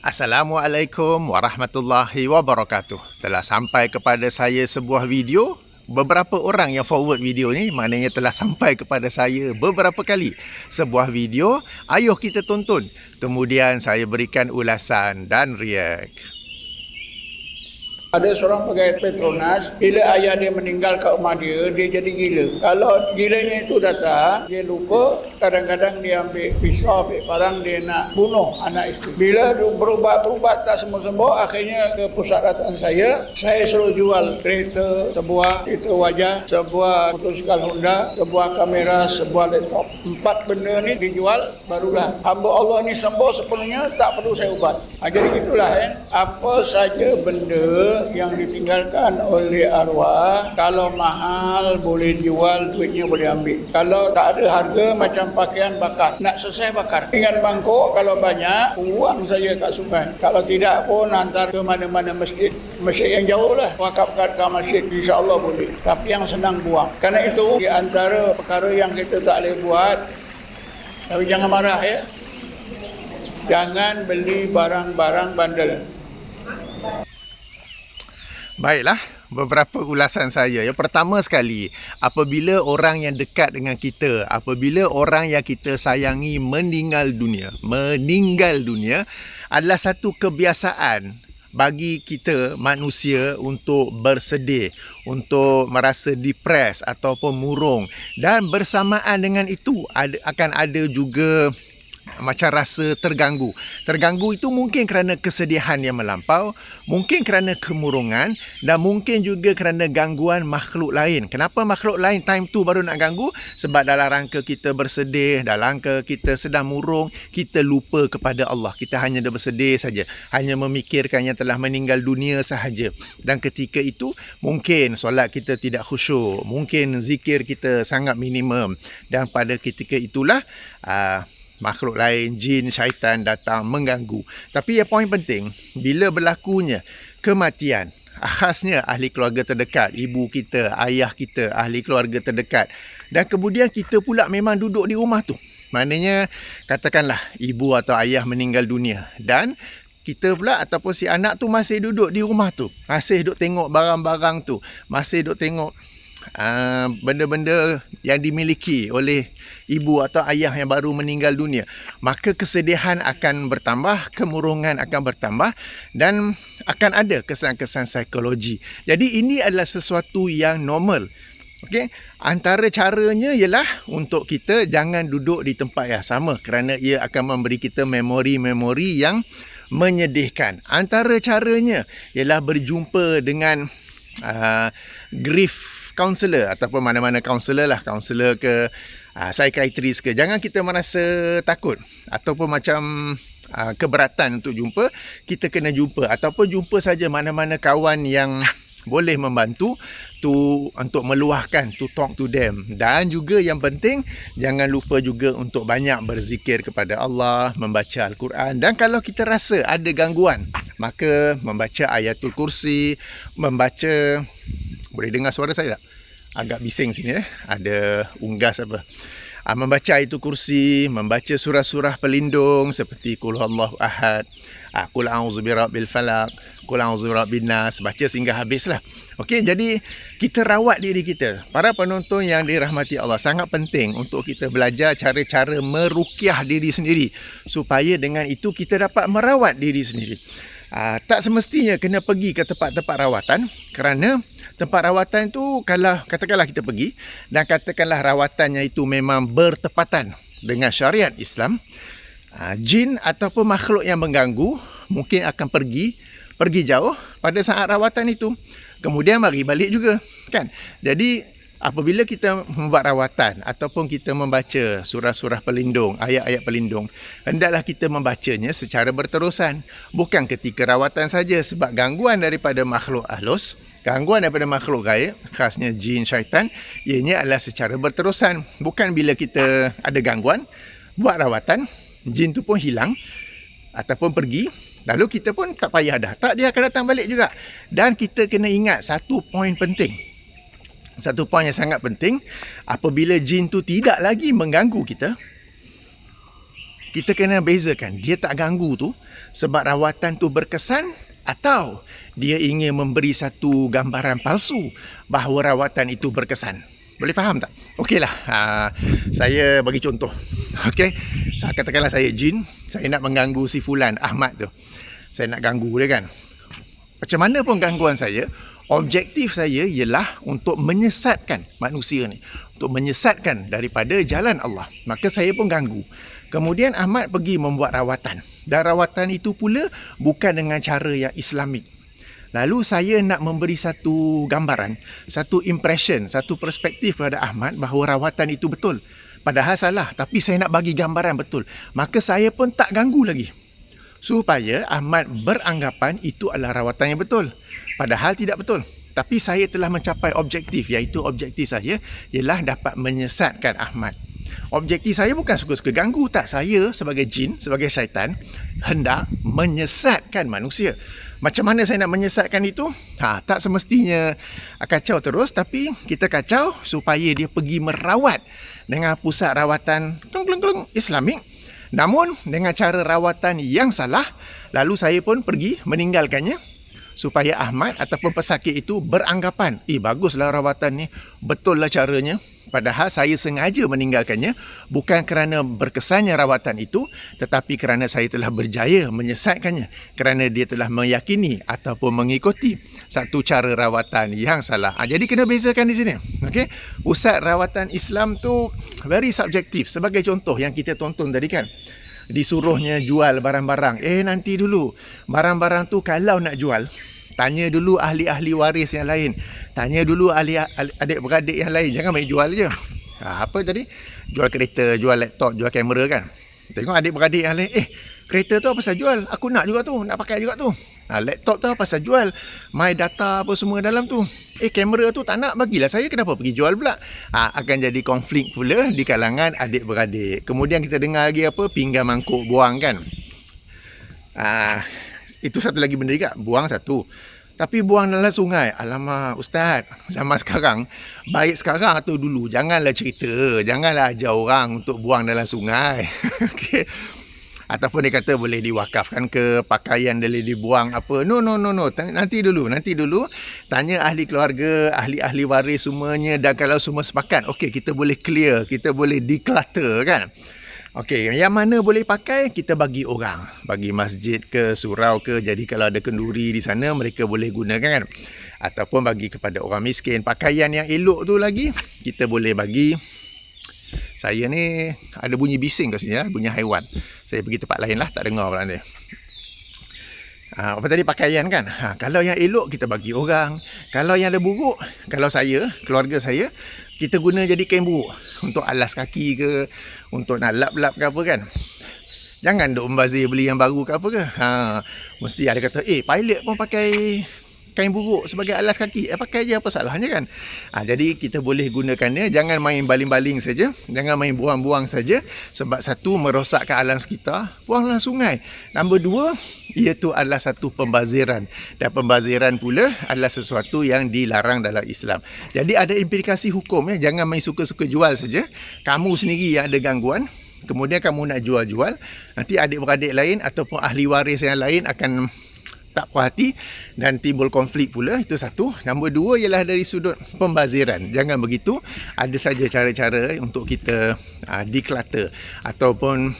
Assalamualaikum warahmatullahi wabarakatuh. Telah sampai kepada saya sebuah video. Beberapa orang yang forward video ni, maknanya telah sampai kepada saya beberapa kali sebuah video. Ayuh kita tonton. Kemudian saya berikan ulasan dan react. Ada seorang pegawai Petronas, bila ayah dia meninggal kat rumah dia jadi gila. Kalau gilanya itu datang, dia lupa, kadang-kadang dia ambil pisau, ambil parang, dia nak bunuh anak isteri. Bila berubat tak sembuh-sembuh, akhirnya ke pusat datang saya suruh jual kereta sebuah, kereta wajah, sebuah motosikal Honda, sebuah kamera, sebuah laptop. 4 benda ni dijual, barulah hamba Allah ni sembuh sepenuhnya, tak perlu saya ubat. Jadi itulah apa saja benda yang ditinggalkan oleh arwah, kalau mahal boleh jual, duitnya boleh ambil. Kalau tak ada harga, macam pakaian bakar, nak selesai bakar. Ingat mangkuk, kalau banyak buang saja kat sungai. Kalau tidak pun hantar ke mana-mana masjid yang jauh lah, wakafkan ke masjid, insya-Allah boleh. Tapi yang senang buang. Kerana itu di antara perkara yang kita tak boleh buat. Tapi jangan marah ya, jangan beli barang-barang bandel. Baiklah, beberapa ulasan saya. Yang pertama sekali, apabila orang yang dekat dengan kita, apabila orang yang kita sayangi meninggal dunia adalah satu kebiasaan bagi kita manusia untuk bersedih, untuk merasa depres ataupun murung. Dan bersamaan dengan itu akan ada juga macam rasa terganggu. Terganggu itu mungkin kerana kesedihan yang melampau, mungkin kerana kemurungan, dan mungkin juga kerana gangguan makhluk lain. Kenapa makhluk lain time tu baru nak ganggu? Sebab dalam rangka kita bersedih, dalam rangka kita sedang murung, kita lupa kepada Allah. Kita hanya dah bersedih saja, hanya memikirkan yang telah meninggal dunia sahaja. Dan ketika itu mungkin solat kita tidak khusyuk, mungkin zikir kita sangat minimum. Dan pada ketika itulah makhluk lain, jin, syaitan datang mengganggu. Tapi yang poin penting, bila berlakunya kematian, khasnya ahli keluarga terdekat, ibu kita, ayah kita, ahli keluarga terdekat, dan kemudian kita pula memang duduk di rumah tu. Maknanya, katakanlah ibu atau ayah meninggal dunia, dan kita pula ataupun si anak tu masih duduk di rumah tu, masih duduk tengok barang-barang tu, masih duduk tengok benda-benda yang dimiliki oleh ibu atau ayah yang baru meninggal dunia, maka kesedihan akan bertambah, kemurungan akan bertambah, dan akan ada kesan-kesan psikologi. Jadi ini adalah sesuatu yang normal. Okey, antara caranya ialah untuk kita jangan duduk di tempat yang sama, kerana ia akan memberi kita memori-memori yang menyedihkan. Antara caranya ialah berjumpa dengan grief counselor ataupun mana-mana counselor lah, counselor ke psychiatrist ke. Jangan kita merasa takut ataupun macam keberatan untuk jumpa. Kita kena jumpa ataupun jumpa saja mana-mana kawan yang boleh membantu untuk meluahkan, to talk to them. Dan juga yang penting, jangan lupa juga untuk banyak berzikir kepada Allah, membaca Al-Quran. Dan kalau kita rasa ada gangguan, maka membaca Ayatul Kursi, membaca, boleh dengar suara saya tak? Agak bising sini ada unggas apa. Membaca Ayatul Kursi, membaca surah-surah pelindung seperti Qul Huwallahu Ahad, Qul A'udzu Birabbil Falaq, Qul A'udzu Birabbin Nas, baca sehingga habislah. Okey, jadi kita rawat diri kita. Para penonton yang dirahmati Allah, sangat penting untuk kita belajar cara-cara meruqyah diri sendiri supaya dengan itu kita dapat merawat diri sendiri. Tak semestinya kena pergi ke tempat-tempat rawatan, kerana tempat rawatan tu, kalau katakanlah kita pergi dan katakanlah rawatannya itu memang bertepatan dengan syariat Islam, jin ataupun makhluk yang mengganggu mungkin akan pergi jauh pada saat rawatan itu, kemudian mari balik juga kan. Jadi apabila kita membuat rawatan ataupun kita membaca surah-surah pelindung, ayat-ayat pelindung, hendaklah kita membacanya secara berterusan, bukan ketika rawatan saja. Sebab gangguan daripada makhluk halus, gangguan daripada makhluk gaib, khasnya jin, syaitan, ianya adalah secara berterusan. Bukan bila kita ada gangguan, buat rawatan, jin tu pun hilang ataupun pergi, lalu kita pun tak payah dah. Tak, dia akan datang balik juga. Dan kita kena ingat satu poin penting. Satu poin yang sangat penting, apabila jin tu tidak lagi mengganggu kita, kita kena bezakan dia tak ganggu tu sebab rawatan tu berkesan, atau dia ingin memberi satu gambaran palsu bahawa rawatan itu berkesan. Boleh faham tak? Okeylah, saya bagi contoh. Okey, katakanlah saya jin, saya nak mengganggu si Fulan Ahmad tu. Saya nak ganggu dia kan. Macam mana pun gangguan saya, objektif saya ialah untuk menyesatkan manusia ni, untuk menyesatkan daripada jalan Allah. Maka saya pun ganggu. Kemudian Ahmad pergi membuat rawatan. Dan rawatan itu pula bukan dengan cara yang Islamik. Lalu saya nak memberi satu gambaran, satu impression, satu perspektif kepada Ahmad bahawa rawatan itu betul. Padahal salah, tapi saya nak bagi gambaran betul. Maka saya pun tak ganggu lagi, supaya Ahmad beranggapan itu adalah rawatan yang betul. Padahal tidak betul. Tapi saya telah mencapai objektif, iaitu objektif saya ialah dapat menyesatkan Ahmad. Objektif saya bukan suka-suka ganggu, tak. Saya sebagai jin, sebagai syaitan, hendak menyesatkan manusia. Macam mana saya nak menyesatkan itu? Tak semestinya kacau terus, tapi kita kacau supaya dia pergi merawat dengan pusat rawatan Islamik. Namun dengan cara rawatan yang salah, lalu saya pun pergi meninggalkannya supaya Ahmad ataupun pesakit itu beranggapan, baguslah rawatan ni, betul lah caranya. Padahal saya sengaja meninggalkannya bukan kerana berkesannya rawatan itu, tetapi kerana saya telah berjaya menyesatkannya, kerana dia telah meyakini ataupun mengikuti satu cara rawatan yang salah. Jadi kena bezakan di sini. Okey, pusat rawatan Islam tu very subjektif. Sebagai contoh yang kita tonton tadi kan, disuruhnya jual barang-barang. Nanti dulu, barang-barang tu kalau nak jual, tanya dulu ahli-ahli waris yang lain. Tanya dulu ahli adik-beradik yang lain. Jangan main jual je. Apa tadi? Jual kereta, jual laptop, jual kamera kan. Tengok adik-beradik yang lain. Kereta tu apa pasal jual? Aku nak juga tu. Nak pakai juga tu. Laptop tu apa pasal jual? My data apa semua dalam tu. Kamera tu tak nak, bagilah saya. Kenapa pergi jual pula? Akan jadi konflik pula di kalangan adik-beradik. Kemudian kita dengar lagi apa? Pinggan mangkuk buang kan. Itu satu lagi benda juga. Buang satu. Tapi buang dalam sungai. Alamak, Ustaz, zaman sekarang, baik sekarang atau dulu, janganlah cerita, janganlah ajar orang untuk buang dalam sungai. Okay. Ataupun dia kata boleh diwakafkan ke, pakaian boleh dibuang apa. No. Nanti dulu. Tanya ahli keluarga, ahli-ahli waris semuanya, dan kalau semua sepakat, okey, kita boleh clear, kita boleh declutter kan. Okey, yang mana boleh pakai, kita bagi orang. Bagi masjid ke, surau ke. Jadi kalau ada kenduri di sana, mereka boleh gunakan. Ataupun bagi kepada orang miskin. Pakaian yang elok tu lagi, kita boleh bagi. Saya ni ada bunyi bising kat sini ya, bunyi haiwan. Saya pergi tempat lain lah, tak dengar pula nanti. Apa tadi, pakaian kan? Kalau yang elok, kita bagi orang. Kalau yang ada buruk, kalau saya, keluarga saya, kita guna jadi kain buruk. Untuk alas kaki ke, untuk nak lap-lap ke apa kan. Jangan duk membazir beli yang baru ke apa ke. Mesti ada kata, pilot pun pakai kain buruk sebagai alas kaki. Pakai je, apa salahnya kan. Jadi kita boleh gunakannya. Jangan main baling-baling saja. Jangan main buang-buang saja. Sebab satu, merosakkan alam sekitar. Buanglah sungai. Nombor dua, iaitu adalah satu pembaziran. Dan pembaziran pula adalah sesuatu yang dilarang dalam Islam. Jadi ada implikasi hukum ya. Jangan main suka-suka jual saja. Kamu sendiri yang ada gangguan, kemudian kamu nak jual-jual, nanti adik-beradik lain ataupun ahli waris yang lain akan tak puas hati dan timbul konflik pula. Itu satu. Nombor dua ialah dari sudut pembaziran. Jangan begitu. Ada saja cara-cara untuk kita declutter ataupun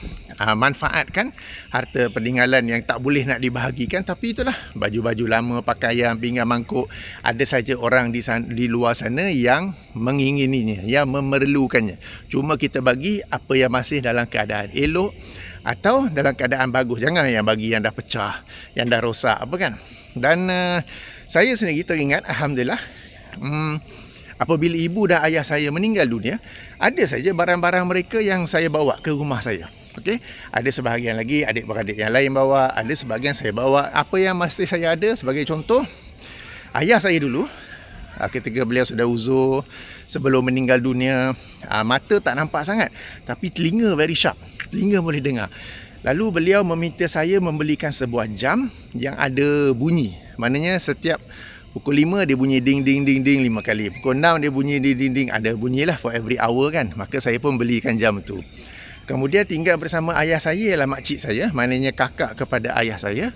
manfaatkan harta peninggalan yang tak boleh nak dibahagikan. Tapi itulah, baju-baju lama, pakaian, pinggan mangkuk, ada saja orang di luar sana yang mengingininya, yang memerlukannya. Cuma kita bagi apa yang masih dalam keadaan elok atau dalam keadaan bagus. Jangan yang bagi yang dah pecah, yang dah rosak apa kan. Dan saya sendiri teringat, alhamdulillah, apabila ibu dan ayah saya meninggal dunia, ada saja barang-barang mereka yang saya bawa ke rumah saya. Okey, ada sebahagian lagi adik-beradik yang lain bawa, ada sebahagian saya bawa. Apa yang masih saya ada, sebagai contoh, ayah saya dulu, ketika beliau sudah uzur, sebelum meninggal dunia, mata tak nampak sangat, tapi telinga very sharp. Telinga boleh dengar. Lalu beliau meminta saya membelikan sebuah jam yang ada bunyi. Maknanya setiap pukul 5 dia bunyi ding ding ding ding 5 kali. Pukul 6 dia bunyi ding ding ding. Ada bunyilah for every hour kan. Maka saya pun belikan jam tu. Kemudian tinggal bersama ayah saya ialah makcik saya, maknanya kakak kepada ayah saya.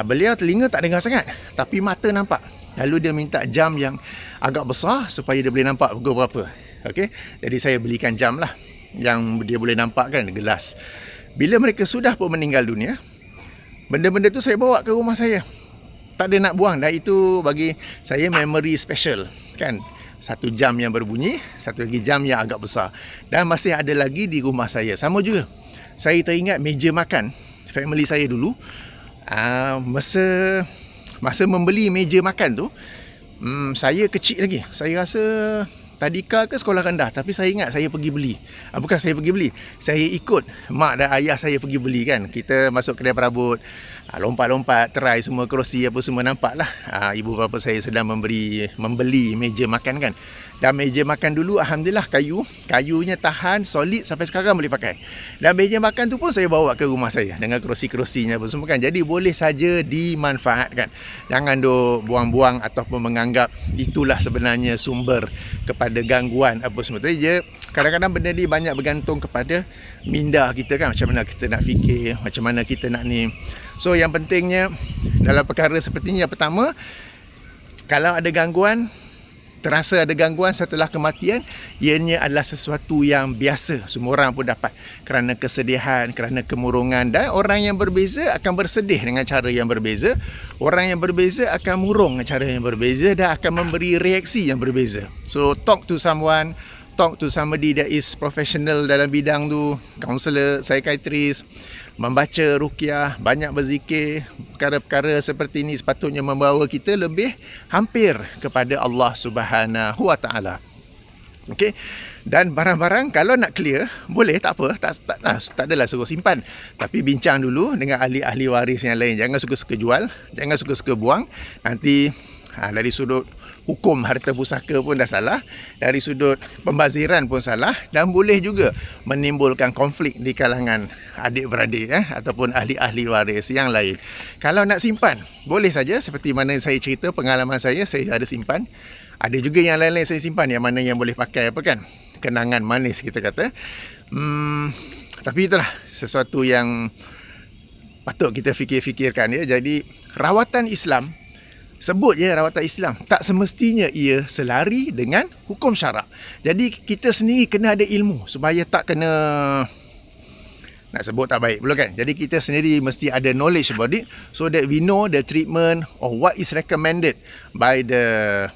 Beliau telinga tak dengar sangat, tapi mata nampak. Lalu dia minta jam yang agak besar supaya dia boleh nampak pukul berapa. Okey, jadi saya belikan jam lah yang dia boleh nampak kan, gelas. Bila mereka sudah pun meninggal dunia, benda-benda tu saya bawa ke rumah saya. Tak ada nak buang, dan itu bagi saya memory special kan. Satu jam yang berbunyi, satu lagi jam yang agak besar. Dan masih ada lagi di rumah saya. Sama juga, saya teringat meja makan family saya dulu. Masa membeli meja makan tu, saya kecil lagi. Saya rasa tadika ke sekolah rendah, tapi saya ingat saya pergi beli. Bukan saya pergi beli, saya ikut mak dan ayah saya pergi beli kan. Kita masuk kedai perabot, lompat-lompat, try semua kerusi apa semua, nampak lah ibu bapa saya sedang membeli meja makan kan. Dan meja makan dulu alhamdulillah kayunya tahan solid sampai sekarang boleh pakai. Dan meja makan tu pun saya bawa ke rumah saya dengan kerusi-kerusinya apa semua kan. Jadi boleh saja dimanfaatkan. Jangan duk buang-buang ataupun menganggap itulah sebenarnya sumber kepada gangguan apa semua. Jadi kadang-kadang benda ni banyak bergantung kepada minda kita kan, macam mana kita nak fikir, macam mana kita nak ni. So yang pentingnya dalam perkara seperti ini, yang pertama, kalau ada gangguan, terasa ada gangguan setelah kematian, ianya adalah sesuatu yang biasa, semua orang pun dapat, kerana kesedihan, kerana kemurungan. Dan orang yang berbeza akan bersedih dengan cara yang berbeza, orang yang berbeza akan murung dengan cara yang berbeza, dan akan memberi reaksi yang berbeza. So talk to someone, talk to somebody that is professional dalam bidang tu, kaunselor, psikiatris, membaca ruqyah, banyak berzikir. Perkara-perkara seperti ini sepatutnya membawa kita lebih hampir kepada Allah Subhanahu Wa Taala. Okey. Dan barang-barang kalau nak clear, boleh, tak apa, tak adalah suruh simpan. Tapi bincang dulu dengan ahli-ahli waris yang lain. Jangan suka-suka jual, jangan suka-suka buang. Nanti dari sudut hukum harta pusaka pun dah salah, dari sudut pembaziran pun salah, dan boleh juga menimbulkan konflik di kalangan adik-beradik ataupun ahli-ahli waris yang lain. Kalau nak simpan, boleh saja, seperti mana saya cerita pengalaman saya ada simpan. Ada juga yang lain-lain saya simpan, yang mana yang boleh pakai apa kan, kenangan manis kita kata. Tapi itulah sesuatu yang patut kita fikir-fikirkan ya. Jadi rawatan Islam, sebut je rawatan Islam, tak semestinya ia selari dengan hukum syarak. Jadi kita sendiri kena ada ilmu supaya tak kena, nak sebut tak baik pula kan. Jadi kita sendiri mesti ada knowledge about it, so that we know the treatment or what is recommended by the,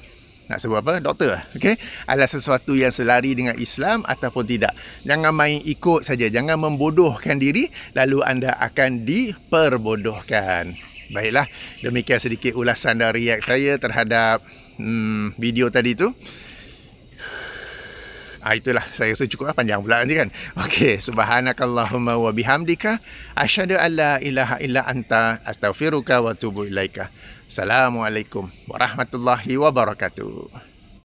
nak sebut apa, doktor, okay, adalah sesuatu yang selari dengan Islam ataupun tidak. Jangan main ikut saja, jangan membodohkan diri, lalu anda akan diperbodohkan. Baiklah, demikian sedikit ulasan dan react saya terhadap video tadi tu. Itulah, saya rasa cukup panjang pula nanti kan. Okey, subhanakallahumma wa bihamdika asyhadu an la ilaha illa anta astaghfiruka wa atubu ilaika. Assalamualaikum warahmatullahi wabarakatuh.